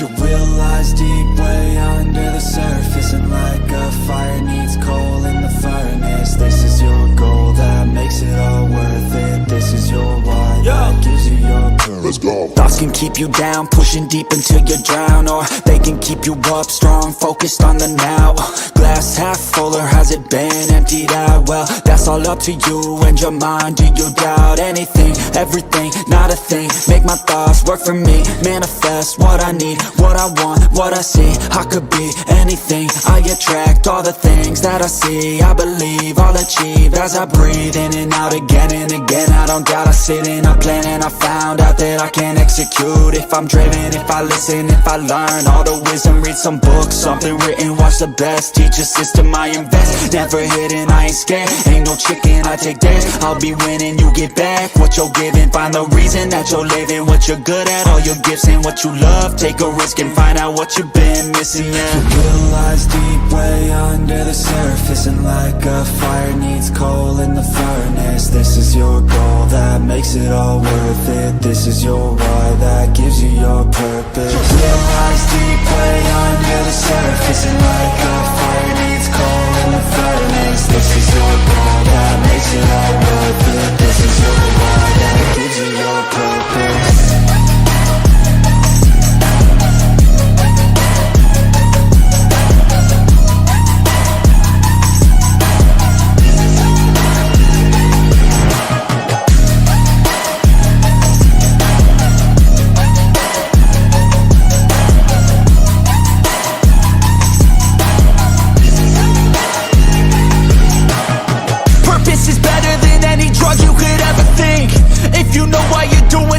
Your will lies deep way under the surface, and like a fire needs coal in the furnace. This is your goal that makes it all worth it. This is your why that gives you your purpose. Let's go. Thoughts can keep you down, pushing deep until you drown, or they can keep you up strong, focused on the now. Glass half full, or has it been emptied out? Well, that's all up to you and your mind. Do you doubt anything, everything, not a thing? Make my thoughts work for me, manifest what I need, what I want, what I see. I could be anything, I attract all the things that I see. I believe I'll achieve as I breathe in and out again and again. I don't doubt, I sit in a plan and I found out that I can execute. If I'm driven, if I listen, if I learn all the wisdom, read some books, something written, watch the best, teach a system I invest. Never hidden, I ain't scared, ain't no chicken, I take dares. I'll be winning, you get back what you're giving. Find the reason that you're living, what you're good at, all your gifts and what you love. Take a risk and find out what you've been missing. Yeah. Your will lies deep way under the surface, and like a fire needs coal in the furnace. This is your goal that makes it all worth it. This is your why that gives you your purpose. Your will lies deep way under the surface, and like a fire needs coal in the furnace. This is your goal that makes it all worth it. This is your why that gives you your purpose.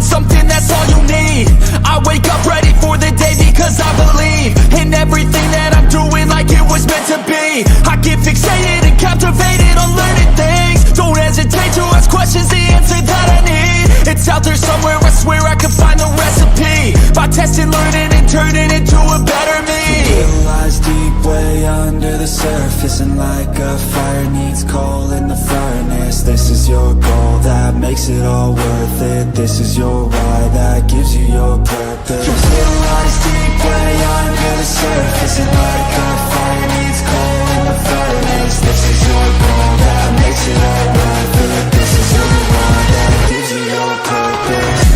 Something, that's all you need. I wake up ready for the day because I believe in everything that I'm doing like it was meant to be. I get fixated and captivated on learning things. Don't hesitate to ask questions, the answer that I need. It's out there somewhere, I swear I can find the recipe. By testing, learning, and turning into a better me. The will lies deep way under the surface, and like a fire needs coal in the furnace. This is your goal that makes it all worth it. This is your why that gives you your purpose. Your will lies deep way under the surface, and like a fire needs coal in the furnace. This is your goal that makes it all worth it. This is your why that gives you your purpose.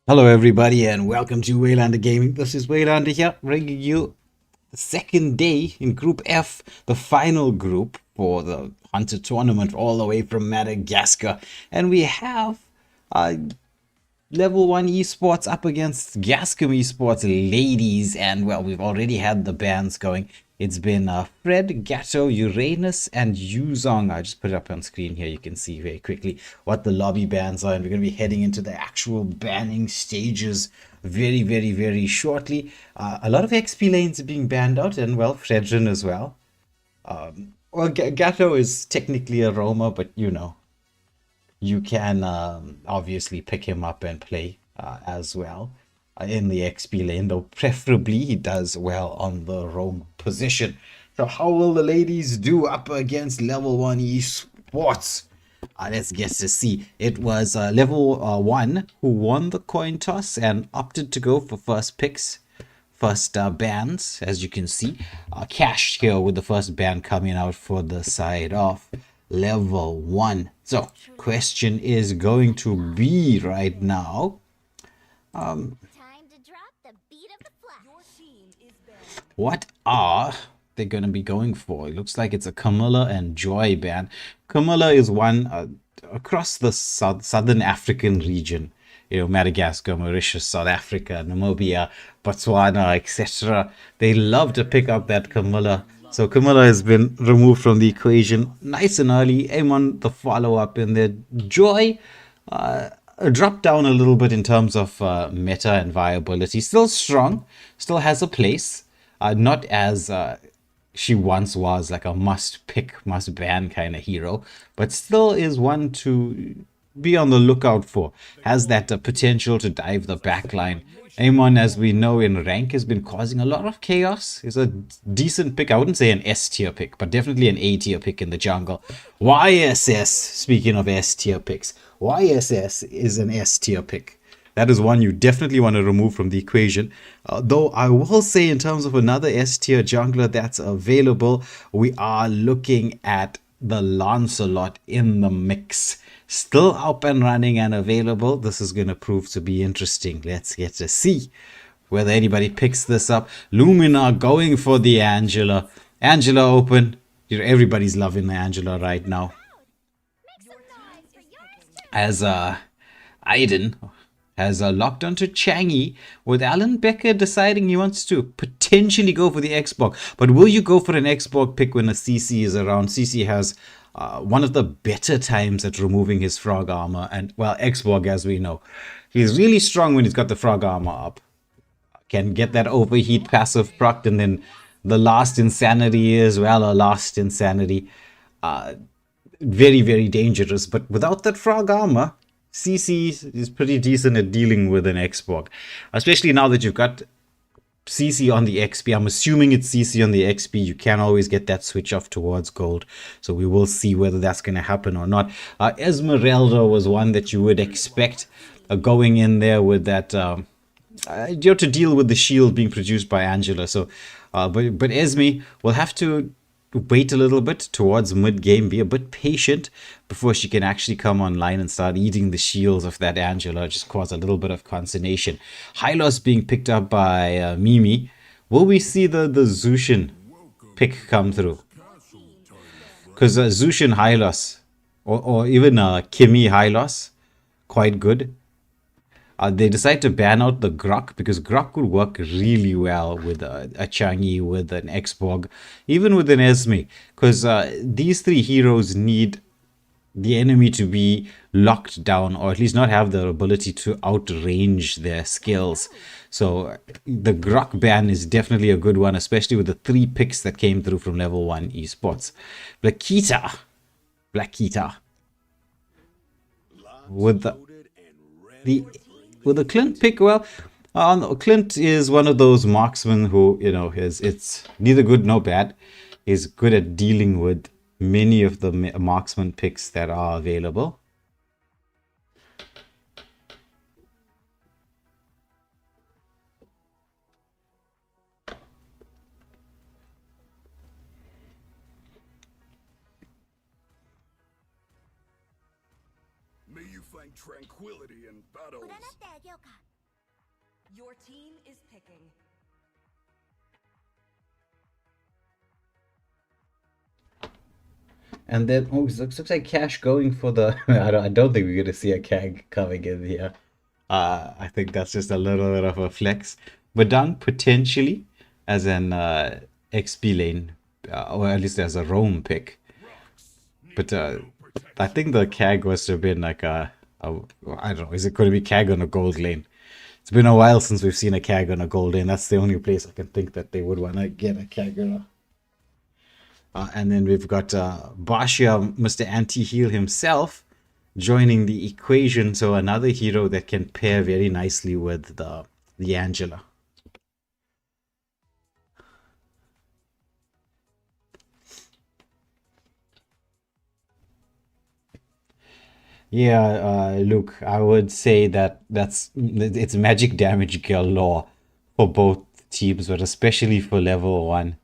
Hello everybody and welcome to Waylander Gaming. This is Waylander here, bringing you the second day in Group F, the final group for the Hunter tournament all the way from Madagascar. And we have Level 1 Esports up against Gascom Esports ladies. And well, we've already had the bans going. It's been Fred, Gatto, Uranus, and Yuzong. I just put it up on screen here. You can see very quickly what the lobby bans are. And we're going to be heading into the actual banning stages very, very, very shortly. A lot of XP lanes are being banned out. And, well, Fredrin as well. Well, Gatto is technically a roamer, but, you know, you can obviously pick him up and play as well. In the XP lane, though preferably he does well on the rogue position. So how will the ladies do up against Level 1 Esports? Let's guess to see. It was Level 1 who won the coin toss and opted to go for first picks, first bans, as you can see. Cash here with the first ban coming out for the side of Level 1. So question is going to be right now, what are they're going to be going for. It looks like it's a Camilla and Joy ban. Camilla is one across the southern African region. You know, Madagascar, Mauritius, South Africa, Namibia, Botswana, etc. They love to pick up that Camilla. So Camilla has been removed from the equation nice and early. Amon, the follow-up in there. Joy dropped down a little bit in terms of meta and viability. Still strong, still has a place. Not as she once was, like a must pick, must ban kind of hero, but still is one to be on the lookout for. Has that potential to dive the backline. Amon, as we know in rank, has been causing a lot of chaos. Is a decent pick. I wouldn't say an S tier pick, but definitely an A tier pick in the jungle. YSS, speaking of S tier picks, YSS is an S tier pick. That is one you definitely want to remove from the equation. Though I will say, in terms of another S tier jungler that's available, we are looking at the Lancelot in the mix. Still up and running and available. This is going to prove to be interesting. Let's get to see whether anybody picks this up. Lumina going for the Angela. Angela open. You know, everybody's loving the Angela right now. As Aiden has locked onto Changi, with Alan Becker deciding he wants to potentially go for the Xbox. But will you go for an Xbox pick when a CC is around? CC has one of the better times at removing his frog armor, and well, Xbox, as we know, he's really strong when he's got the frog armor up. Can get that overheat passive proc, and then the last insanity as well, a last insanity. Very, very dangerous, but without that frog armor, CC is pretty decent at dealing with an Xbox, especially now that you've got CC on the XP. I'm assuming it's CC on the XP. You can always get that switch off towards gold, so we will see whether that's going to happen or not. Esmeralda was one that you would expect going in there with that you have to deal with the shield being produced by Angela. So but Esme will have to wait a little bit towards mid-game, be a bit patient before she can actually come online and start eating the shields of that Angela, just cause a little bit of consternation. Hylos being picked up by Mimi. Will we see the Zushin pick come through? Because Zushin Hylos, or even Kimi Hylos, quite good. They decide to ban out the Grok because Grok would work really well with a Changi, with an Xborg, even with an Esme. Because these three heroes need the enemy to be locked down, or at least not have the ability to outrange their skills. So the Grok ban is definitely a good one, especially with the 3 picks that came through from level 1 esports. Blackita. With the Clint pick, well, Clint is one of those marksmen who, you know, it's neither good nor bad. He's good at dealing with many of the marksman picks that are available. May you find tranquility in battles. Your team is picking. And then, oh, it looks like Cash going for the... I don't think we're going to see a Kag coming in here. I think that's just a little bit of a flex. Badang potentially as an XP lane, or at least as a roam pick. But I think the Kag was to have been like I don't know, is it going to be Kag on a gold lane? It's been a while since we've seen a Kag on a gold lane. That's the only place I can think that they would want to get a Kagura. And then we've got Bashia, Mr. Anti-Heal himself, joining the equation. So another hero that can pair very nicely with the Angela. Yeah, Luke, I would say that it's magic damage galore for both teams, but especially for level 1.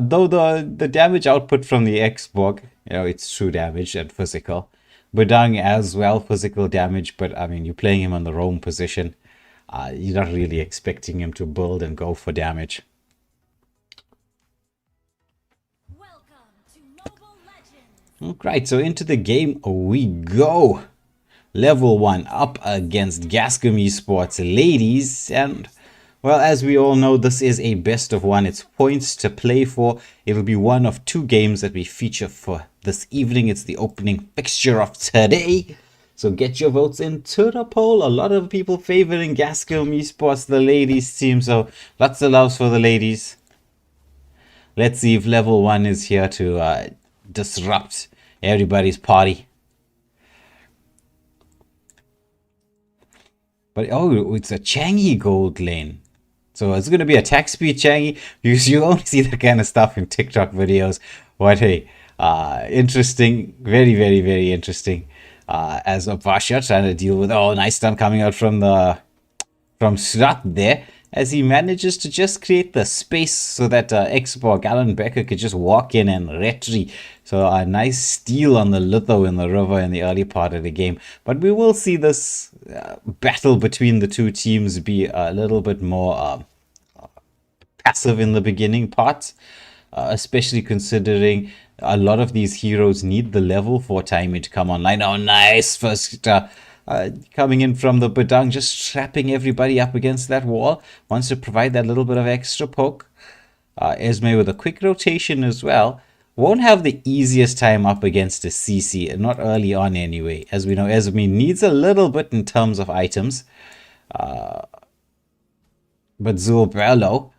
Though the damage output from the Xborg, you know, it's true damage and physical. Badang as well, physical damage, but I mean, you're playing him on the roam position. You're not really expecting him to build and go for damage. Alright, so into the game we go. Level 1 up against Gascom Esports ladies, and well, as we all know, this is a best of one. It's points to play for. It will be one of two games that we feature for this evening. It's the opening fixture of today. So get your votes into the poll. A lot of people favoring Gascom Esports, the ladies team. So lots of loves for the ladies. Let's see if level 1 is here to disrupt everybody's party. But oh, it's a Changi gold lane. So it's going to be attack speed Changi. You only see that kind of stuff in TikTok videos. What hey, interesting, very, very, very interesting. As Vasha trying to deal with, oh, nice stun coming out from Srat there, as he manages to just create the space so that Xborg Alan Becker could just walk in and retry. So a nice steal on the Litho in the river in the early part of the game. But we will see this battle between the two teams be a little bit more passive in the beginning part, especially considering a lot of these heroes need the level for timing to come online. Oh, nice first coming in from the Badang, just trapping everybody up against that wall. Wants to provide that little bit of extra poke. Esme with a quick rotation as well. Won't have the easiest time up against a CC, not early on anyway. As we know, Esme needs a little bit in terms of items. But Zurbello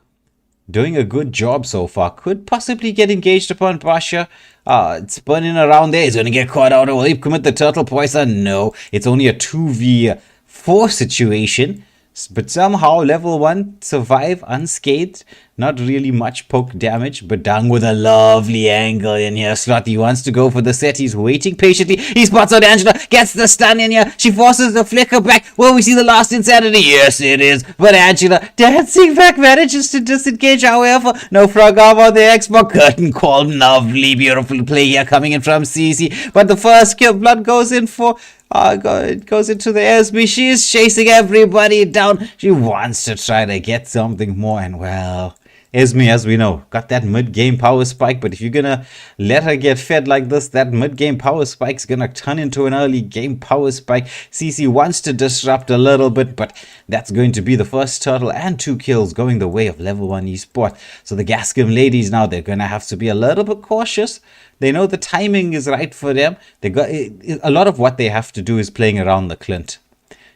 doing a good job so far. Could possibly get engaged upon Basha. It's burning around there. He's going to get caught out. Will he commit the turtle poison? No. It's only a 2v4 situation. But somehow level 1 survive unscathed. Not really much poke damage. But Dang with a lovely angle in here. Slotty wants to go for the set. He's waiting patiently. He spots out Angela. Gets the stun in here. She forces the flicker back. Will we see the last insanity? Yes, it is. But Angela dancing back manages to disengage. However, no frog arm on the Xbox. Curtain call. Lovely, beautiful play here coming in from CC. But the first kill blood goes in for... it goes into the Esme. She is chasing everybody down. She wants to try to get something more. And well, Esme, as we know, got that mid-game power spike. But if you're going to let her get fed like this, that mid-game power spike's going to turn into an early-game power spike. CC wants to disrupt a little bit, but that's going to be the first turtle and 2 kills going the way of level 1 esport. So the Gascom ladies now, they're going to have to be a little bit cautious. They know the timing is right for them. They got a lot of what they have to do is playing around the Clint.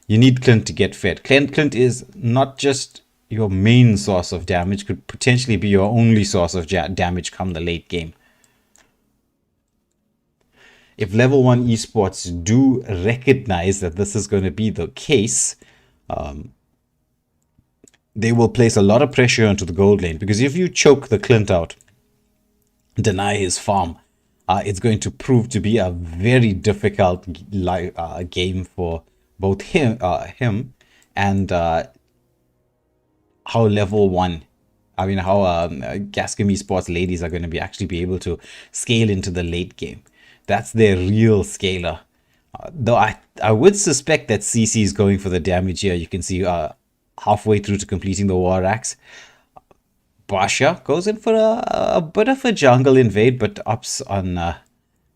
You need Clint to get fed. Clint is not just your main source of damage, could potentially be your only source of damage come the late game. If level 1 esports do recognize that this is going to be the case, they will place a lot of pressure onto the gold lane, because if you choke the Clint out, deny his farm, it's going to prove to be a very difficult game for both him and how level 1, how Gascom Esports ladies are going to be able to scale into the late game. That's their real scaler. Though I would suspect that CC is going for the damage here. You can see halfway through to completing the War Axe. Basha goes in for a bit of a jungle invade, but opts on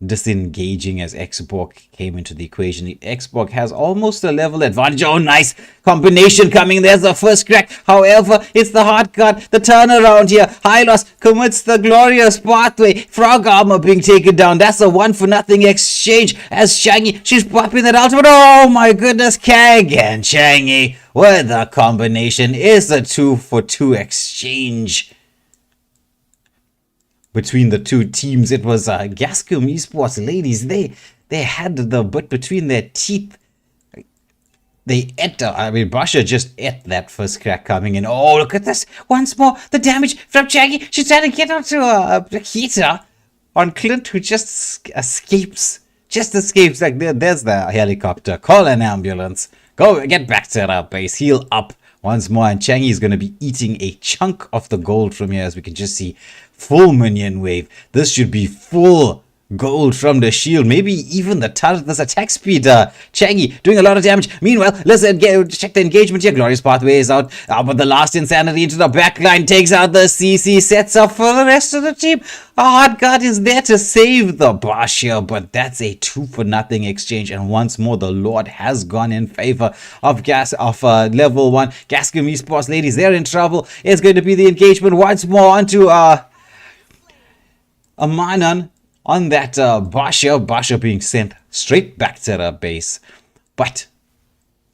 disengaging as Xborg came into the equation. The Xborg has almost a level advantage. Oh, nice combination coming. There's the first crack. However, it's the hard cut. The turnaround here. Hylos commits the glorious pathway. Frog armor being taken down. That's a 1-for-nothing exchange as Changi, she's popping that ultimate. Oh my goodness, Kang and Changi with the combination is a 2-for-2 exchange between the two teams. It was Gascom Esports ladies. They had the bit between their teeth. They ate. Basha just ate that first crack coming in. Oh, look at this once more. The damage from Changi. She's trying to get onto a heater on Clint, who just escapes. Like there's the helicopter. Call an ambulance. Go get back to our base. Heal up once more. And Changi is going to be eating a chunk of the gold from here, as we can just see. Full minion wave. This should be full Gold from the shield, maybe even the turret. This attack speed, Changi doing a lot of damage. Meanwhile, let's check the engagement here. Glorious Pathway is out, but the last Insanity into the backline takes out the CC, sets up for the rest of the team. A Hot Guard is there to save the Bosch here, but that's a 2-for-0 exchange, and once more the Lord has gone in favor of level 1. Gascom Esports ladies, they're in trouble. It's going to be the engagement once more onto Amanan. On that Basha being sent straight back to the base. But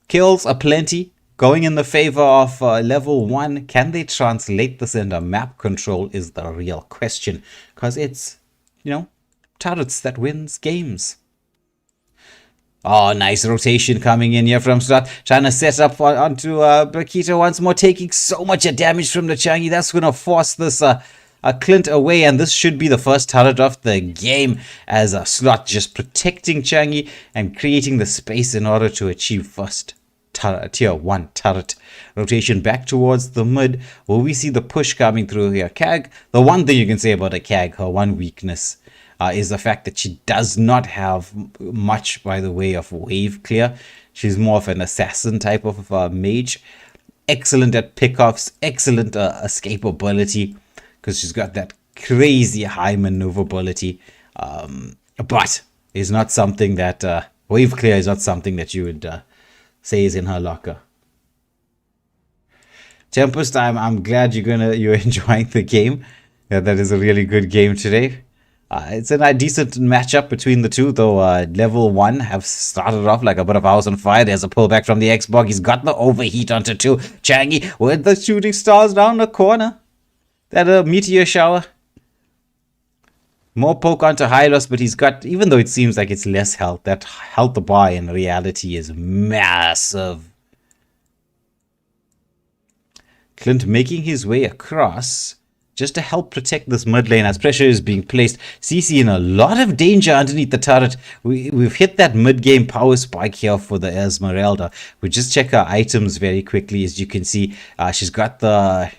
kills are plenty, going in the favor of level 1. Can they translate this into map control is the real question. Because it's, turrets that wins games. Oh, nice rotation coming in here from Strat. Trying to set up onto Bakita once more, taking so much damage from the Changi. That's going to force this Clint away, and this should be the first turret of the game, as a Slot just protecting Changi and creating the space in order to achieve first tier 1 turret. Rotation back towards the mid. Will we see the push coming through here? Kag, the one thing you can say about a Kag, her one weakness is the fact that she does not have much by the way of wave clear. She's more of an assassin type of mage. Excellent at pickoffs, excellent escapability, because she's got that crazy high maneuverability, but is not something that wave clear is not something that you would say is in her locker. Tempest, I'm glad you're enjoying the game. Yeah, that is a really good game today. It's a decent matchup between the two, though. Level 1 have started off like a bit of house on fire. There's a pullback from the Xbox. He's got the overheat onto 2. Changi with the shooting stars down the corner. That meteor shower. More poke onto Hylos, but he's got, even though it seems like it's less health, that health bar in reality is massive. Clint making his way across just to help protect this mid lane as pressure is being placed. CC in a lot of danger underneath the turret. We've hit that mid-game power spike here for the Esmeralda. We just check her items very quickly. As you can see, she's got the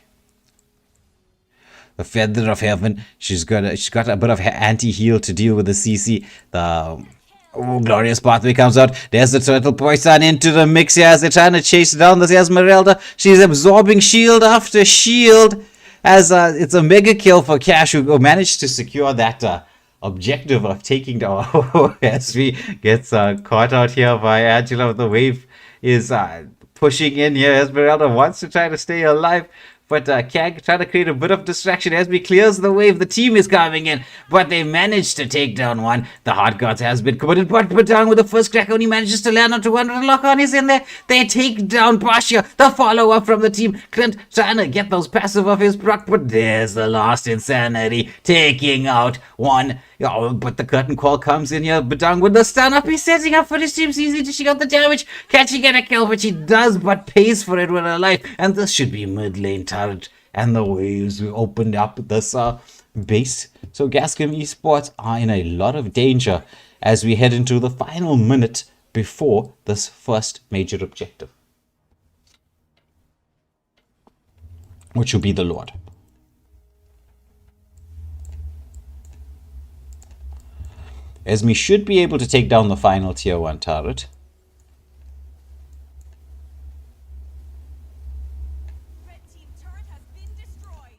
Feather of Heaven. She's got a bit of anti-heal to deal with the CC. The Glorious Pathway comes out. There's the Turtle Poison into the mix here as they're trying to chase down this Esmeralda. She's absorbing shield after shield as it's a mega kill for Cash, who managed to secure that objective of taking down SV. Gets caught out here by Angela. The wave is pushing in here. Esmeralda wants to try to stay alive, but Kag trying to create a bit of distraction as we clears the wave. The team is coming in, but they managed to take down one. The Hard Gods has been committed, but down with the first crack only manages to land onto one. The lock-on is in there. They take down Basha. The follow-up from the team. Clint trying to get those passive off his proc, but there's the last Insanity taking out one. Oh, but the curtain call comes in here. Badang with the stun up. He's setting up for his team. Easy dishing out the damage. Can she get a kill? But she does, but pays for it with her life. And this should be mid lane turret. And the waves opened up this base. So Gascom Esports are in a lot of danger as we head into the final minute before this first major objective, which will be the Lord. Esme should be able to take down the final tier 1 turret. Red team turret has been destroyed.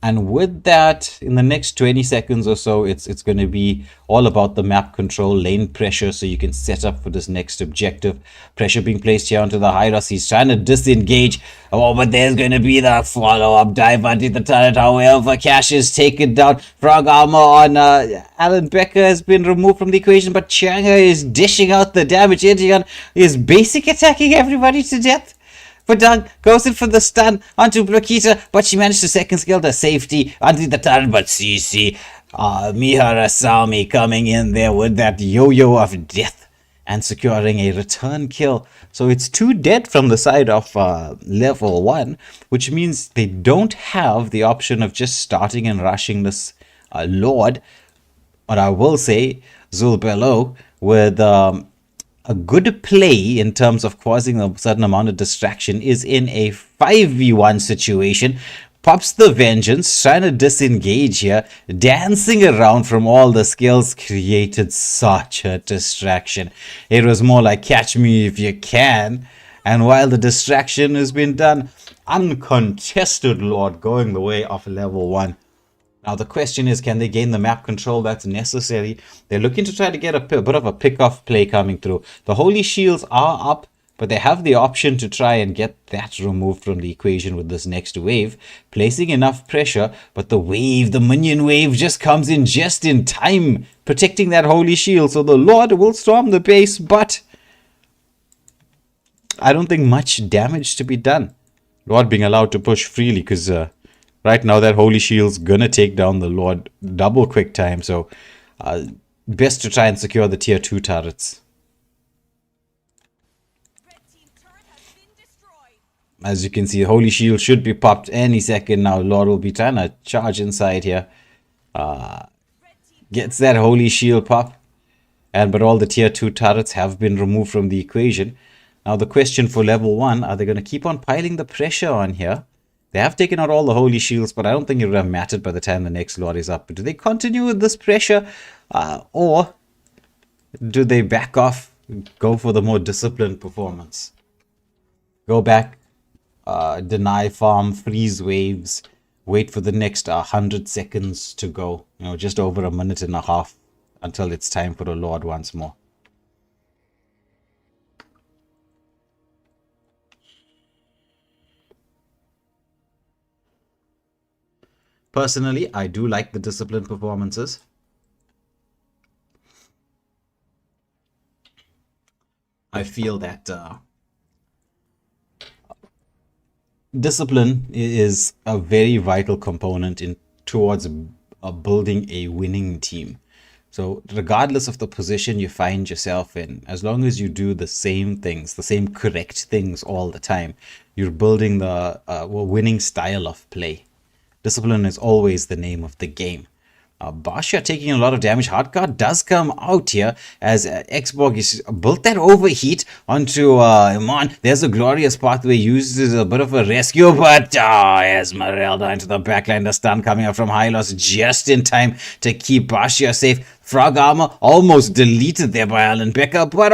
And with that, in the next 20 seconds or so, it's going to be all about the map control, lane pressure, so you can set up for this next objective. Pressure being placed here onto the Hyros. He's trying to disengage. Oh, but there's going to be the follow-up dive onto the turret. However, Cash is taken down. Frog armor on Alan Becker has been removed from the equation, but Changa is dishing out the damage. Indian is basic attacking everybody to death. Badang goes in for the stun onto Blokita, but she managed to second skill to safety onto the turret. But CC, Mihara Sami coming in there with that yo-yo of death and securing a return kill. So it's 2 dead from the side of level 1, which means they don't have the option of just starting and rushing this Lord. But I will say, Zulbelo with a good play in terms of causing a certain amount of distraction is in a 5v1 situation. Pops the Vengeance, trying to disengage here, dancing around from all the skills, created such a distraction. It was more like catch me if you can. And while the distraction has been done, uncontested Lord going the way of level 1. Now the question is, can they gain the map control that's necessary? They're looking to try to get a bit of a pick-off play coming through. The Holy Shields are up, but they have the option to try and get that removed from the equation with this next wave, placing enough pressure, but the minion wave just comes in just in time, protecting that Holy Shield, so the Lord will storm the base, but I don't think much damage to be done. Lord being allowed to push freely, because right now that Holy Shield's gonna take down the Lord double quick time, so best to try and secure the tier 2 turrets. As you can see, Holy Shield should be popped any second now. Lord will be trying to charge inside here. Gets that Holy Shield pop. But all the tier 2 turrets have been removed from the equation. Now the question for level 1, are they going to keep on piling the pressure on here? They have taken out all the Holy Shields, but I don't think it would have mattered by the time the next Lord is up. But do they continue with this pressure? Or do they back off, go for the more disciplined performance? Go back. Deny farm, freeze waves, wait for the next 100 seconds to go. Just over a minute and a half until it's time for the Lord once more. Personally, I do like the disciplined performances. I feel that discipline is a very vital component towards building a winning team. So regardless of the position you find yourself in, as long as you do the same things, the same correct things all the time, you're building the winning style of play. Discipline is always the name of the game. Basha taking a lot of damage. Hardguard does come out here as Xborg is built that overheat onto Iman. There's a glorious pathway, uses a bit of a rescue, but Esmeralda into the backline. The stun coming up from Hylos just in time to keep Basha safe. Frog armor almost deleted there by Alan Becker, but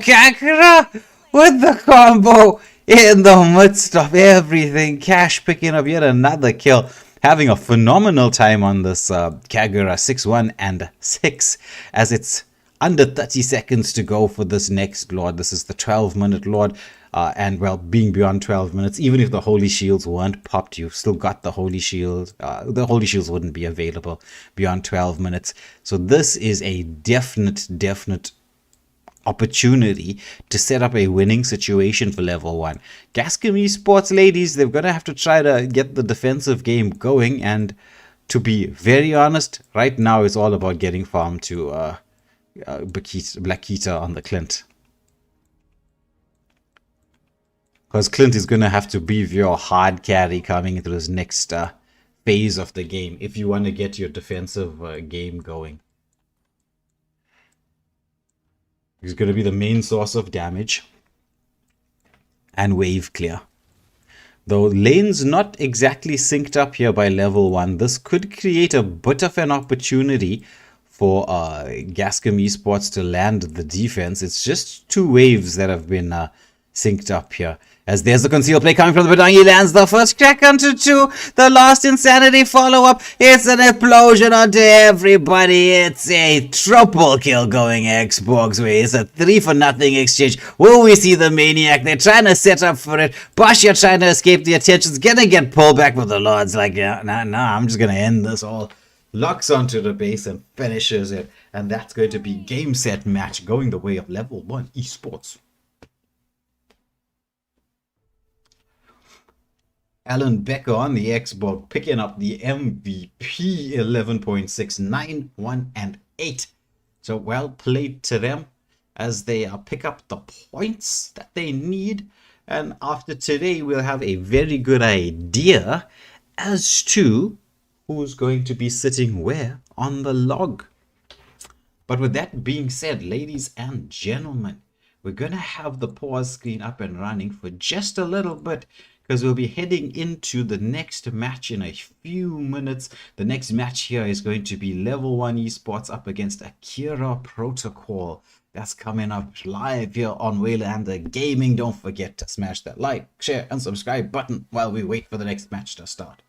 Kakra with the combo in the midst of everything. Cash picking up yet another kill. Having a phenomenal time on this Kagura 6-1 and 6 as it's under 30 seconds to go for this next Lord. This is the 12-minute Lord and well, being beyond 12 minutes, even if the Holy Shields weren't popped, you've still got the Holy Shield. The Holy Shields wouldn't be available beyond 12 minutes. So this is a definite opportunity to set up a winning situation for level 1. Gascon Esports ladies, they're going to have to try to get the defensive game going, and to be very honest, right now it's all about getting farm to Blackita on the Clint. Because Clint is going to have to be your hard carry coming into this next phase of the game if you want to get your defensive game going. He's going to be the main source of damage and wave clear. Though lane's not exactly synced up here by level 1, this could create a bit of an opportunity for Gascon Esports to land the defense. It's just 2 waves that have been synced up here. As there's the concealed play coming from the Badang, he lands the first crack onto 2. The last insanity follow-up. It's an explosion onto everybody. It's a triple kill going Xbox way. It's a 3-for-0 exchange. Will we see the Maniac? They're trying to set up for it. Basha trying to escape the attention's gonna get pulled back, but the Lord's like, nah, I'm just gonna end this all. Locks onto the base and finishes it. And that's going to be game, set, match going the way of level 1 esports. Alan Becker on the Xbox picking up the MVP 11.69, 1 and 8. So well played to them as they pick up the points that they need. And after today, we'll have a very good idea as to who's going to be sitting where on the log. But with that being said, ladies and gentlemen, we're going to have the pause screen up and running for just a little bit, because we'll be heading into the next match in a few minutes. The next match here is going to be Level 1 Esports up against Akira Protocol. That's coming up live here on Waylander Gaming. Don't forget to smash that like, share, and subscribe button while we wait for the next match to start.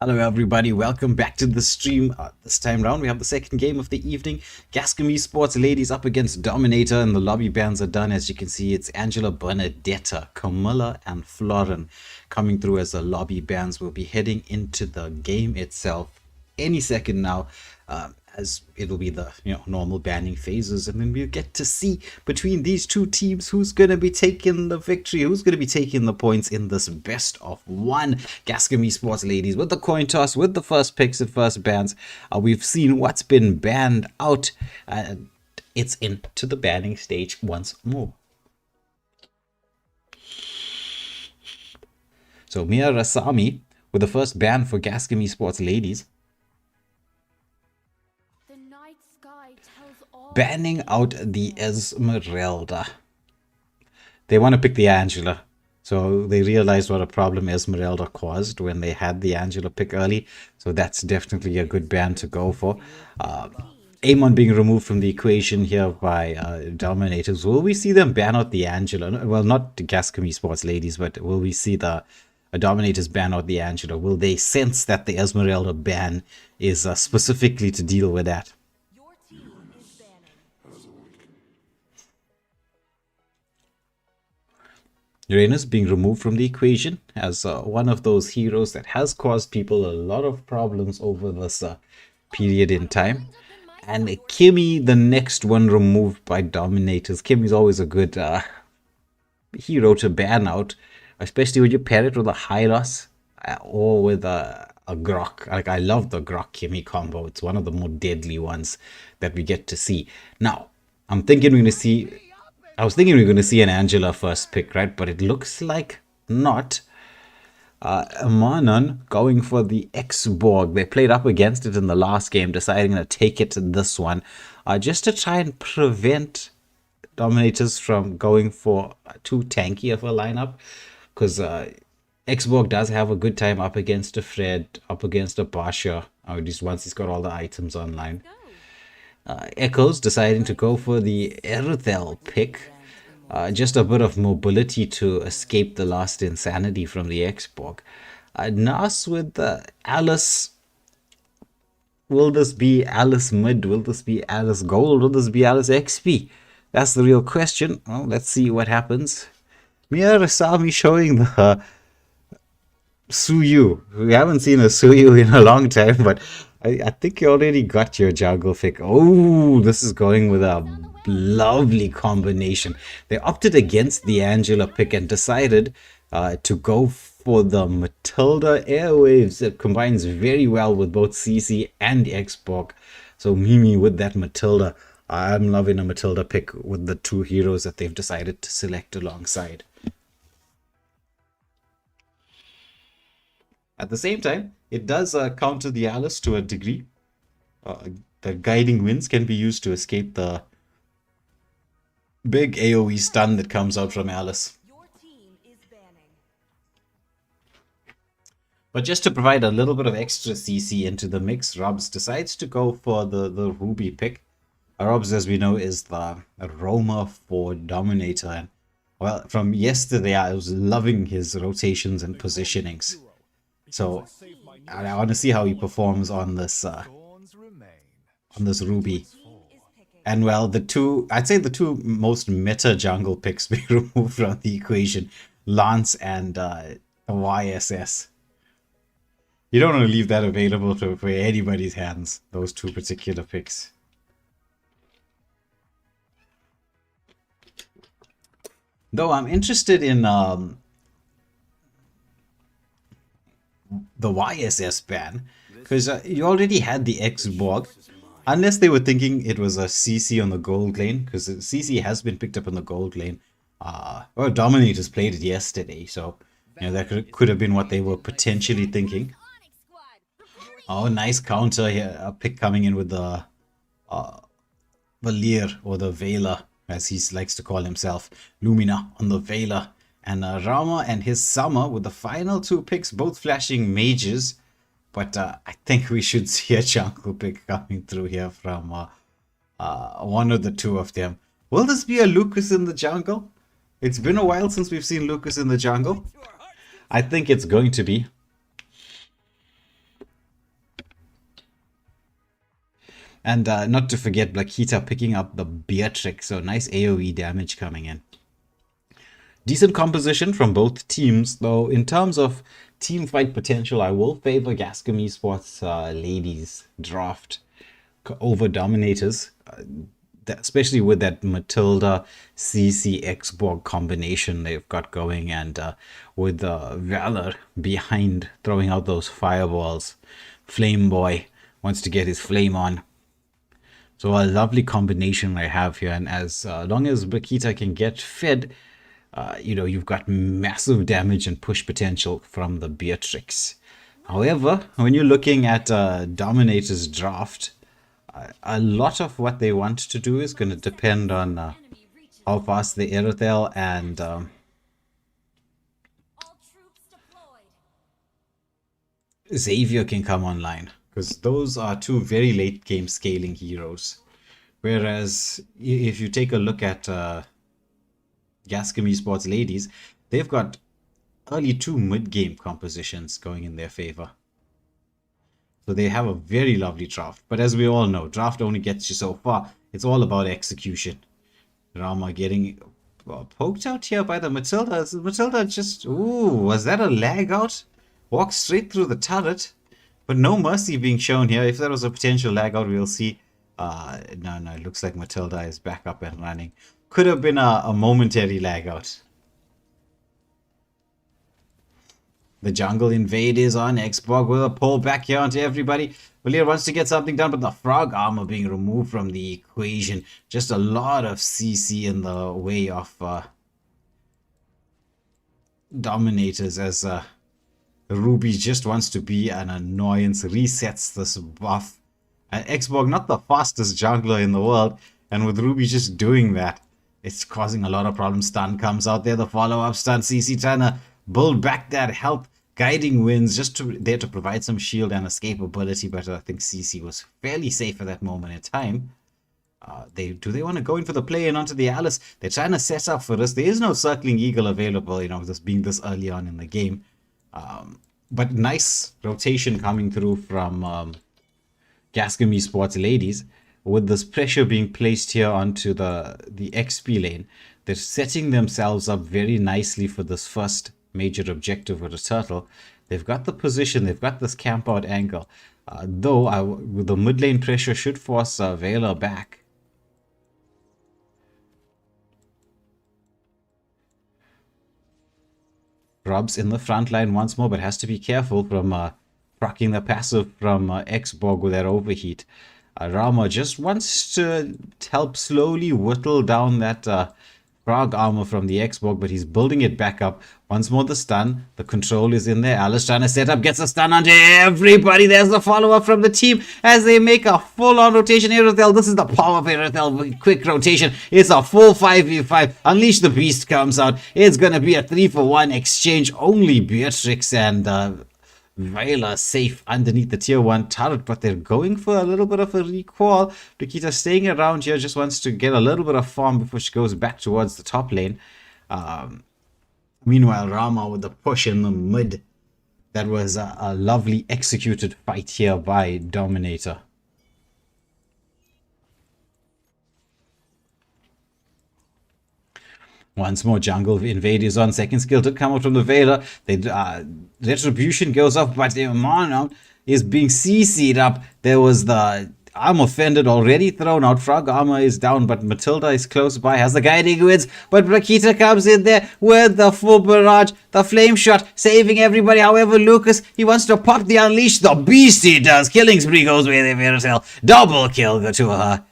Hello everybody, welcome back to the stream. This time round we have the second game of the evening. Gascom Esports ladies up against Dominator, and the lobby bans are done. As you can see, it's Angela, Bernadetta, Camilla and Florin coming through as the lobby bans. We'll be heading into the game itself any second now, as it'll be the normal banning phases, and then we'll get to see between these two teams who's going to be taking the victory, who's going to be taking the points in this best of one. Gascom Esports ladies with the coin toss, with the first picks and first bans. We've seen what's been banned out, and it's into the banning stage once more. So Mia Rasami with the first ban for Gascom Esports ladies, banning out the Esmeralda. They want to pick the Angela, so they realized what a problem Esmeralda caused when they had the Angela pick early, so that's definitely a good ban to go for. Amon being removed from the equation here by Dominators. Will we see them ban out the Angela? Well, not the Gascom Esports ladies, but will we see the Dominators ban out the Angela? Will they sense that the Esmeralda ban is specifically to deal with that? Uranus being removed from the equation as one of those heroes that has caused people a lot of problems over this period in time. And Kimmy, the next one removed by Dominators. Kimmy's always a good hero to ban out, especially when you pair it with a Hylos or with a Grok. Like, I love the Grok Kimmy combo. It's one of the more deadly ones that we get to see. Now, I was thinking we were going to see an Angela first pick, right? But it looks like not. Manon going for the X-Borg. They played up against it in the last game, deciding to take it to this one, just to try and prevent Dominators from going for too tanky of a lineup. Because X-Borg does have a good time up against a Fred, up against a Basha, or at least once he's got all the items online. Echoes deciding to go for the Erthel pick. Just a bit of mobility to escape the last insanity from the X-Borg. Nas with Alice. Will this be Alice mid? Will this be Alice gold? Will this be Alice XP? That's the real question. Well, let's see what happens. Mia Rasami showing the Suyu. We haven't seen a Suyu in a long time, but I think you already got your jungle pick. Oh, this is going with a lovely combination. They opted against the Angela pick and decided to go for the Matilda Airwaves. It combines very well with both CC and X-Borg. So Mimi with that Matilda. I'm loving a Matilda pick with the two heroes that they've decided to select alongside. At the same time, it does counter the Alice to a degree. The guiding winds can be used to escape the big AoE stun that comes out from Alice. But just to provide a little bit of extra CC into the mix, Robs decides to go for the Ruby pick. Robs, as we know, is the Roma for Dominator. And, well, from yesterday, I was loving his rotations and positionings. So I want to see how he performs on this Ruby. And well, I'd say the two most meta jungle picks being removed from the equation, Lance and YSS. You don't want to leave that available for anybody's hands, those two particular picks. Though I'm interested in the YSS ban, because you already had the X-Borg, unless they were thinking it was a CC on the gold lane, because CC has been picked up on the gold lane. Well, Dominators played it yesterday, so that could have been what they were potentially thinking. Oh, nice counter here, a pick coming in with the Valir, or the Vela, as he likes to call himself, Lumina on the Vela. And Rama and his Summer with the final two picks, both flashing mages. But I think we should see a jungle pick coming through here from one of the two of them. Will this be a Lucas in the jungle? It's been a while since we've seen Lucas in the jungle. I think it's going to be. And not to forget Blakita picking up the Beatrix, so nice AoE damage coming in. Decent composition from both teams, though in terms of team fight potential, I will favor Gascom Esports ladies draft over Dominators, especially with that Matilda CC Xborg combination they've got going, and with Valor behind throwing out those fireballs. Flame Boy wants to get his flame on. So a lovely combination I have here, and as long as Bakita can get fed, you've got massive damage and push potential from the Beatrix. However, when you're looking at Dominator's draft, a lot of what they want to do is going to depend on how fast the Erythel and All troops deployed. Xavier can come online, because those are two very late game scaling heroes. Whereas if you take a look at Gascom Esports ladies, they've got early 2 mid-game compositions going in their favor. So they have a very lovely draft. But as we all know, draft only gets you so far. It's all about execution. Rama getting poked out here by the Matilda. Matilda just... Ooh, was that a lag out? Walked straight through the turret. But no mercy being shown here. If there was a potential lag out, we'll see. No, it looks like Matilda is back up and running. Could have been a momentary lag out. The jungle invade is on. Xborg with a pull back here onto everybody. Valir wants to get something done, but the frog armor being removed from the equation. Just a lot of CC in the way of Dominators, as Ruby just wants to be an annoyance. Resets this buff. And Xborg, not the fastest jungler in the world, and with Ruby just doing that, it's causing a lot of problems. Stun comes out there, the follow-up stun. CC trying to build back that health. Guiding Winds just there to provide some shield and escapability, but I think CC was fairly safe at that moment in time. Do they want to go in for the play and onto the Alice? They're trying to set up for this. There is no Circling Eagle available, this being this early on in the game. But nice rotation coming through from Gascom Esports ladies, with this pressure being placed here onto the XP lane. They're setting themselves up very nicely for this first major objective with a turtle. They've got the position, they've got this camp out angle. With the mid lane pressure should force Vela back. Rob's in the front line once more, but has to be careful from proccing the passive from Xborg with that overheat. Rama just wants to help slowly whittle down that frog armor from the Xborg, but he's building it back up. Once more the stun, the control is in there. Alice trying to set up, gets a stun onto everybody. There's the follow-up from the team as they make a full-on rotation. Erythel, this is the power of Erythel. Quick rotation. It's a full 5v5. Unleash the Beast comes out. It's going to be a 3-for-1 exchange. Only Beatrix and Vela safe underneath the tier 1 turret, but they're going for a little bit of a recall. Nikita staying around here, just wants to get a little bit of farm before she goes back towards the top lane. Meanwhile, Rama with the push in the mid. That was a lovely executed fight here by Dominator. Once more, jungle invade is on. Second skill did come out from the Veiler. Retribution goes off, but the Mono is being CC'd up. There was the armor fended already thrown out. Frog armor is down, but Matilda is close by. Has the guiding winds, but Rakita comes in there with the full barrage. The flame shot, saving everybody. However, Lucas, he wants to pop the unleash. The beast he does. Killing spree goes with him. Double kill go to her.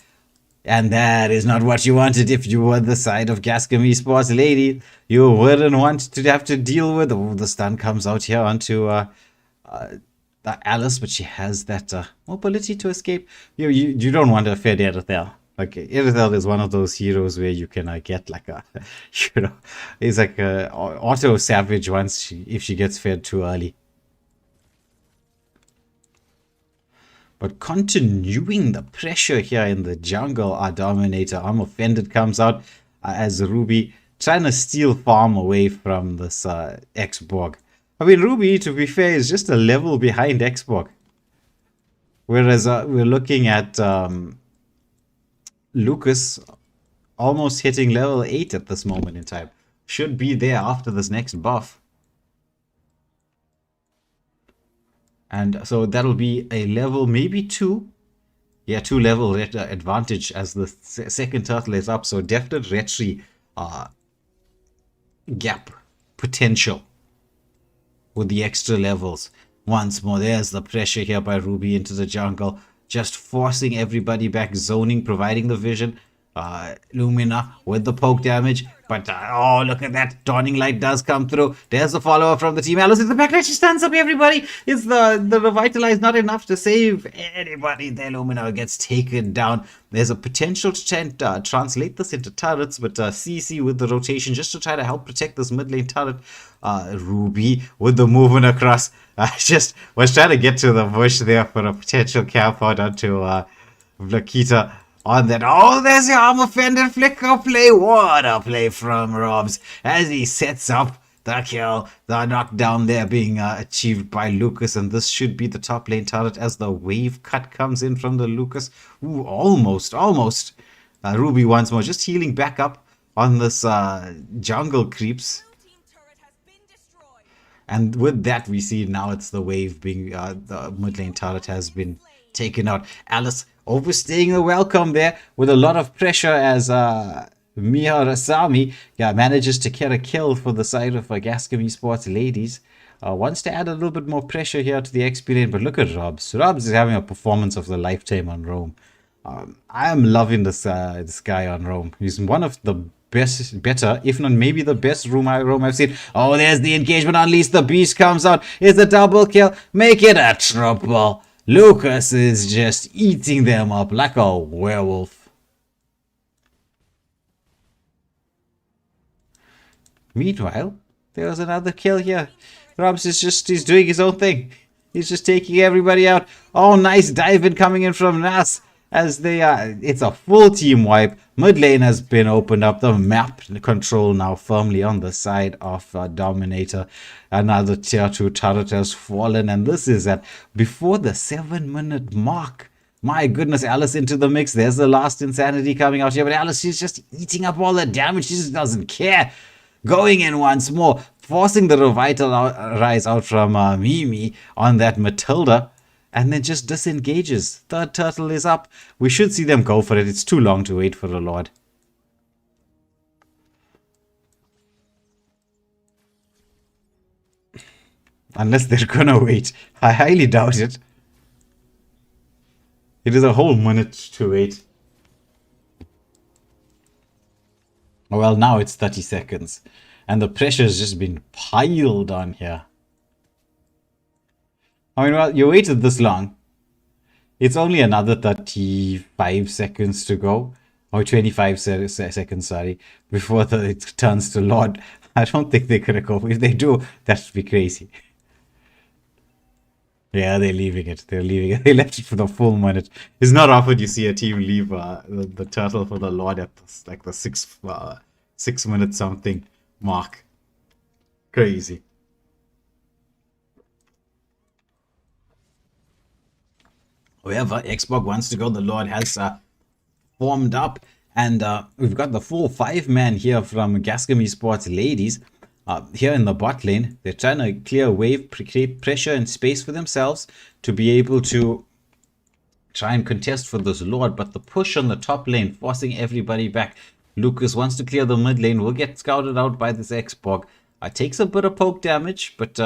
And that is not what you wanted if you were the side of Gascom Esports lady. You wouldn't want to have to deal with... Oh, the stun comes out here onto Alice, but she has that mobility to escape. You don't want a fed Erythel. Like, Erythel is one of those heroes where you can get like a... it's like a auto savage once if she gets fed too early. But continuing the pressure here in the jungle, our Dominator Armor Fended comes out as Ruby trying to steal farm away from this Xborg. I mean, Ruby, to be fair, is just a level behind Xborg. Whereas we're looking at Lucas almost hitting level 8 at this moment in time. Should be there after this next buff. And so that'll be a level maybe 2. Yeah, 2 level advantage as the second turtle is up. So definite retry gap potential with the extra levels. Once more, there's the pressure here by Ruby into the jungle, just forcing everybody back, zoning, providing the vision. Lumina with the poke damage, but oh, look at that, Dawning Light does come through. There's a follower from the team. Alice in the backline, she stands up everybody. It's the Revitalize not enough to save anybody there. Lumina gets taken down. There's a potential to translate this into turrets, but CC with the rotation just to try to help protect this mid lane turret. Ruby with the movement across. Just was trying to get to the bush there for a potential camp out onto Vlakita. On that, oh, there's the armor fended flicker play. What a play from Robs as he sets up the kill. The knockdown there being achieved by Lucas, and this should be the top lane turret as the wave cut comes in from the Lucas. Ooh, almost. Ruby once more, just healing back up on this jungle creeps. Blue team turret has been destroyed. And with that, we see now it's the wave being, the mid lane turret has been taken out. Alice overstaying the welcome there with a lot of pressure as Mia Rasami manages to get a kill for the side of Gascom Esports ladies. Wants to add a little bit more pressure here to the XP lane, but look at Robs. Robs is having a performance of the lifetime on Rome. I am loving this guy on Rome. He's one of the better, if not maybe the best Rome I've seen. Oh, there's the engagement. Unleash the beast comes out. It's a double kill. Make it a triple. Lucas is just eating them up like a werewolf. Meanwhile, there was another kill here. Robs is he's doing his own thing. He's just taking everybody out. Oh, nice dive in coming in from Nas. As they it's a full team wipe. Mid lane has been opened up. The map control now firmly on the side of Dominator. Another tier 2 turret has fallen, and this is at before the 7-minute mark. My goodness, Alice into the mix. There's the last insanity coming out here, but Alice, she's just eating up all the damage. She just doesn't care. Going in once more, forcing the Revitalize out from Mimi on that Matilda. And then just disengages. Third turtle is up. We should see them go for it. It's too long to wait for the Lord. Unless they're gonna wait. I highly doubt it. It is a whole minute to wait. Well, now it's 30 seconds. And the pressure has just been piled on here. I mean, well, you waited this long. It's only another 35 seconds to go. Or 25 seconds, sorry. Before it turns to Lord. I don't think they're gonna go. If they do, that would be crazy. Yeah, they're leaving it. They're leaving it. They left it for the full minute. It's not often you see a team leave the turtle for the Lord at the 6 minute something mark. Crazy. However, Xbox wants to go. The Lord has formed up, and we've got the full 5-man here from Gascom Esports ladies. Here in the bot lane, they're trying to clear wave, create pressure and space for themselves to be able to try and contest for this Lord. But the push on the top lane, forcing everybody back. Lucas wants to clear the mid lane, will get scouted out by this Xbox. Takes a bit of poke damage, but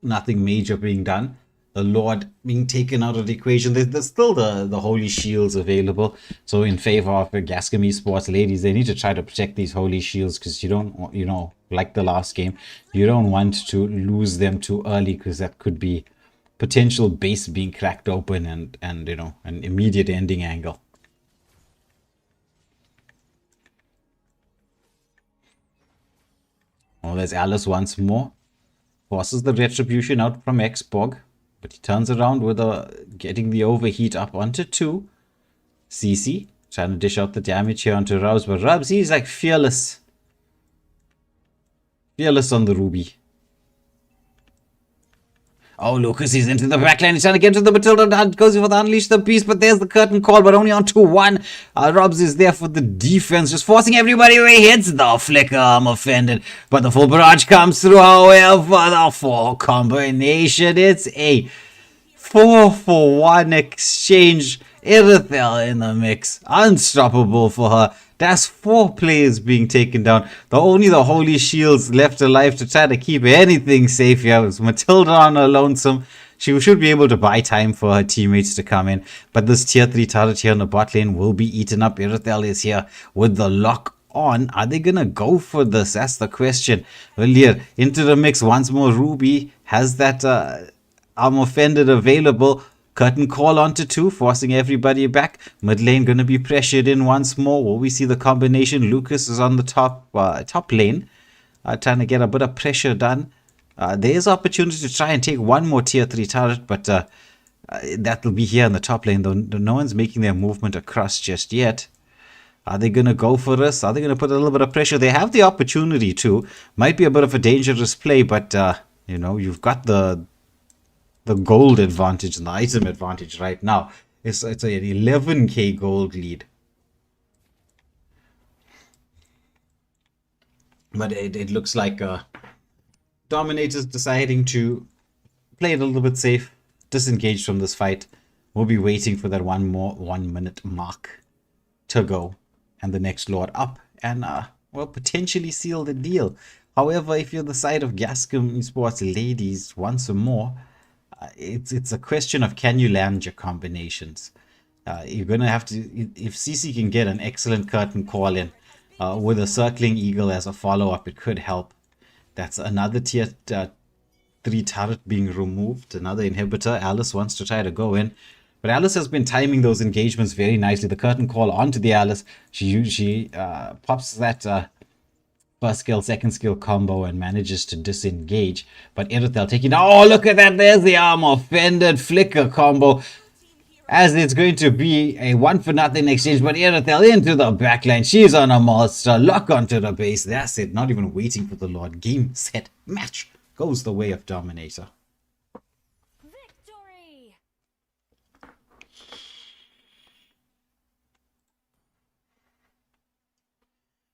nothing major being done. The Lord being taken out of the equation. There's still the Holy Shields available. So in favor of the Gascom Esports ladies, they need to try to protect these Holy Shields, because you don't, like the last game, you don't want to lose them too early, because that could be potential base being cracked open and an immediate ending angle. Oh, there's Alice once more. Forces the retribution out from Xborg. But he turns around with getting the overheat up onto 2. CC trying to dish out the damage here onto Rubs, but Rubs, he's like fearless. Fearless on the Ruby. Oh, Lucas, he's into the backline. He's trying to get to the Matilda. Goes for the Unleash the Beast, but there's the curtain call, but only on 2-1. Robs is there for the defense, just forcing everybody away. Hits the flicker. I'm offended. But the full barrage comes through. However, the full combination. It's a 4-for-1 exchange. Irithel in the mix. Unstoppable for her. That's 4 players being taken down. Only the Holy Shields left alive to try to keep anything safe here. It was Matilda on her lonesome. She should be able to buy time for her teammates to come in. But this tier 3 turret here in the bot lane will be eaten up. Irithel is here with the lock on. Are they going to go for this? That's the question. Earlier, into the mix once more. Ruby has that I'm offended available. Curtain call onto 2, forcing everybody back. Mid lane going to be pressured in once more. Will we see the combination? Lucas is on the top lane, trying to get a bit of pressure done. There's opportunity to try and take one more tier 3 turret, but that will be here in the top lane, though no one's making their movement across just yet. Are they going to go for this? Are they going to put a little bit of pressure? They have the opportunity to. Might be a bit of a dangerous play, but you know, you've got the gold advantage and the item advantage right now. It's an 11k gold lead. But it looks like Dominator's deciding to play it a little bit safe, disengage from this fight. We'll be waiting for that 1 minute mark to go and the next Lord up and well, potentially seal the deal. However, if you're the side of Gascom Esports ladies once more, it's a question of can you land your combinations. You're going to have to, if CC can get an excellent curtain call in with a circling eagle as a follow-up, it could help. That's another tier 3 turret being removed, another inhibitor. Alice wants to try to go in, but Alice has been timing those engagements very nicely. The curtain call onto the Alice, she pops that first skill, second skill combo and manages to disengage. But Irithel taking, oh, look at that, there's the arm offended flicker combo. As it's going to be a 1-for-nothing exchange, but Irithel into the backline. She's on a monster, lock onto the base. That's it, not even waiting for the Lord. Game, set, match. Goes the way of Dominator. Victory!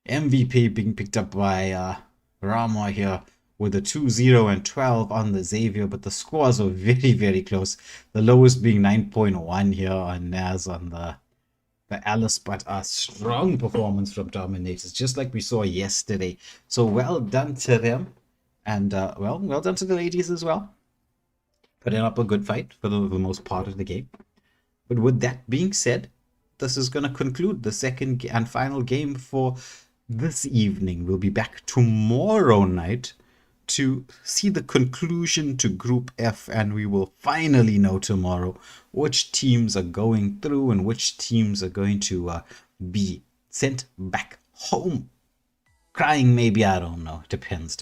MVP being picked up by Rama here with a 2-0 and 12 on the Xavier, but the scores are very, very close. The lowest being 9.1 here on Naz on the Alice, but a strong performance from Dominators, just like we saw yesterday. So well done to them, and well done to the ladies as well. Putting up a good fight for the most part of the game. But with that being said, this is going to conclude the second and final game for this evening. We'll be back tomorrow night to see the conclusion to Group F, and we will finally know tomorrow which teams are going through and which teams are going to be sent back home. Crying maybe, I don't know. Depends,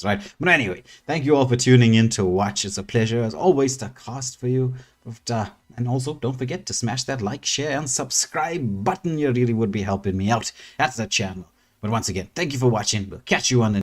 right? But anyway, thank you all for tuning in to watch. It's a pleasure as always to cast for you. But, and also don't forget to smash that like, share and subscribe button. You really would be helping me out at the channel. But once again, thank you for watching. We'll catch you on the